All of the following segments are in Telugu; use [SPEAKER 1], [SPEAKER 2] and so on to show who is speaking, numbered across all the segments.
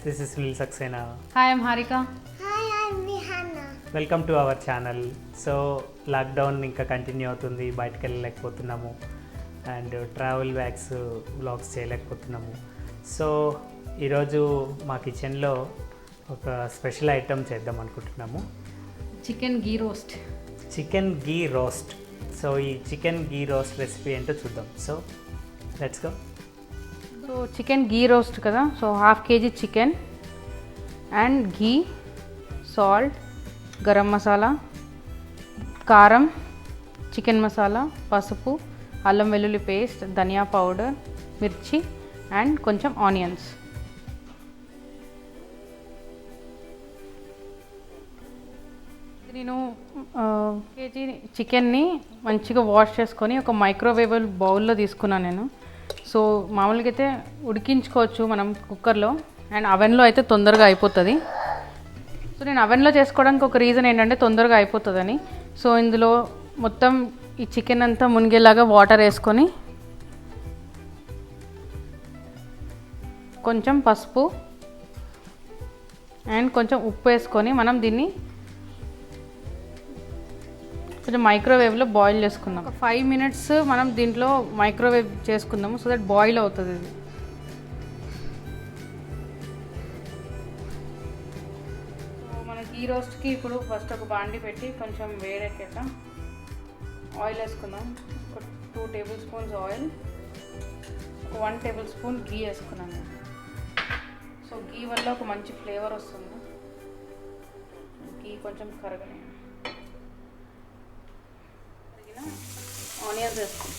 [SPEAKER 1] This is Sunil Saxena.
[SPEAKER 2] Hi, I'm Harika.
[SPEAKER 3] Hi, I'm Rihanna.
[SPEAKER 1] Welcome to our channel. So lockdown ఇంకా కంటిన్యూ అవుతుంది, బయటకు వెళ్ళలేకపోతున్నాము అండ్ ట్రావెల్ బ్యాగ్స్ వ్లాగ్స్ చేయలేకపోతున్నాము. సో ఈరోజు మా కిచెన్లో ఒక స్పెషల్ ఐటమ్ చేద్దాం అనుకుంటున్నాము,
[SPEAKER 2] chicken ghee roast.
[SPEAKER 1] Chicken ghee roast. So ఈ చికెన్ గీ రోస్ట్ రెసిపీ ఏంటో చూద్దాం. So let's go.
[SPEAKER 2] So chicken ghee roast కదా, so 1/2 kg chicken and ghee, salt, garam masala, కారం, చికెన్ మసాలా, పసుపు, అల్లం వెల్లుల్లి పేస్ట్, ధనియా పౌడర్, మిర్చి అండ్ కొంచెం ఆనియన్స్. నేను కేజీ చికెన్ని మంచిగా వాష్ చేసుకొని ఒక మైక్రోవేవ్ బౌల్లో తీసుకున్నాను నేను. సో మామూలుగా అయితే ఉడికించుకోవచ్చు మనం కుక్కర్లో, అండ్ అవెన్లో అయితే తొందరగా అయిపోతుంది. సో నేను అవెన్లో చేసుకోవడానికి ఒక రీజన్ ఏంటంటే తొందరగా అయిపోతుందని. సో ఇందులో మొత్తం ఈ చికెన్ అంతా మునిగేలాగా వాటర్ వేసుకొని కొంచెం పసుపు అండ్ కొంచెం ఉప్పు వేసుకొని మనం దీన్ని కొంచెం మైక్రోవేవ్లో బాయిల్ చేసుకుందాం. ఒక 5 minutes మనం దీంట్లో మైక్రోవేవ్ చేసుకుందాము, సో దట్ బాయిల్ అవుతుంది ఇది. సో మనకి ఈ రోస్ట్కి ఇప్పుడు ఫస్ట్ ఒక బాండి పెట్టి కొంచెం వేడెక్కాక ఆయిల్ వేసుకుందాం. ఒక 2 tablespoons ఆయిల్, ఒక 1 tablespoon ఘీ వేసుకున్నాను. సో ఘీ వల్ల ఒక మంచి ఫ్లేవర్ వస్తుంది. ఘీ కొంచెం కరగని ఆనియన్స్ వేసుకోండి.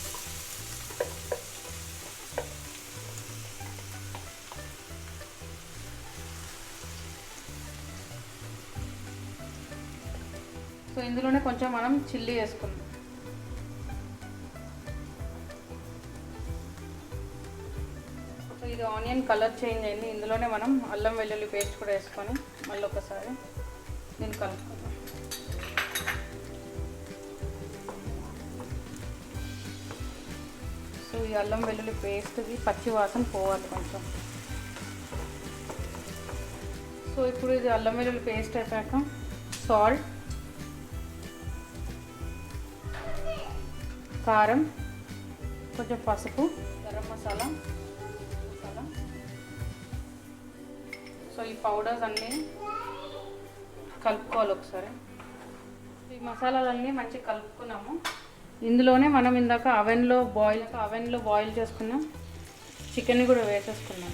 [SPEAKER 2] సో ఇందులోనే కొంచెం మనం చిల్లీ వేసుకుందాం. సో ఇది ఆనియన్ కలర్ చేంజ్ అయింది. ఇందులోనే మనం అల్లం వెల్లుల్లి పేస్ట్ కూడా వేసుకొని మళ్ళీ ఒకసారి దీన్ని కలుపుకుందాం. సో ఈ అల్లం వెల్లుల్లి పేస్ట్ది పచ్చి వాసన పోవాలి కొంచెం. సో ఇప్పుడు ఇది అల్లం వెల్లుల్లి పేస్ట్ అయిపోయాక సాల్ట్, కారం, కొంచెం పసుపు, గరం మసాలా. సో ఈ పౌడర్స్ అన్నీ కలుపుకోవాలి ఒకసారి. ఈ మసాలాలన్నీ మంచిగా కలుపుకున్నాము. ఇందులోనే మనం ఇందాక అవెన్లో బాయిల్ చేసుకున్నాం చికెన్ని కూడా వేసేసుకున్నాం.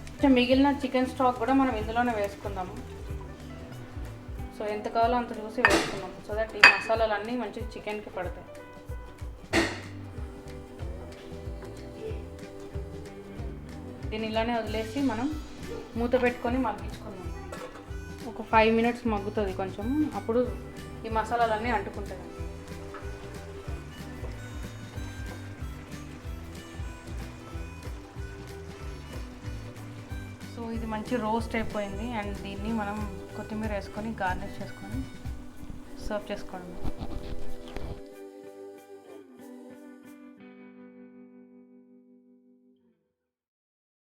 [SPEAKER 2] కొంచెం మిగిలిన చికెన్ స్టాక్ కూడా మనం ఇందులోనే వేసుకుందాము. సో ఎంత కావాలో అంత చూసి వేసుకున్నాం, సో దట్ ఈ మసాలాలన్నీ మంచిగా చికెన్కి పడతాయి. దీన్ని ఇలానే వదిలేసి మనం మూత పెట్టుకొని మగ్గించుకుందాం. ఒక 5 minutes మగ్గుతుంది కొంచెం, అప్పుడు ఈ మసాలాలన్నీ అంటుకుంటాయి. సో ఇది మంచి రోస్ట్ అయిపోయింది అండ్ దీన్ని మనం కొత్తిమీర వేసుకొని గార్నిష్ చేసుకొని సర్వ్ చేసుకోవడం.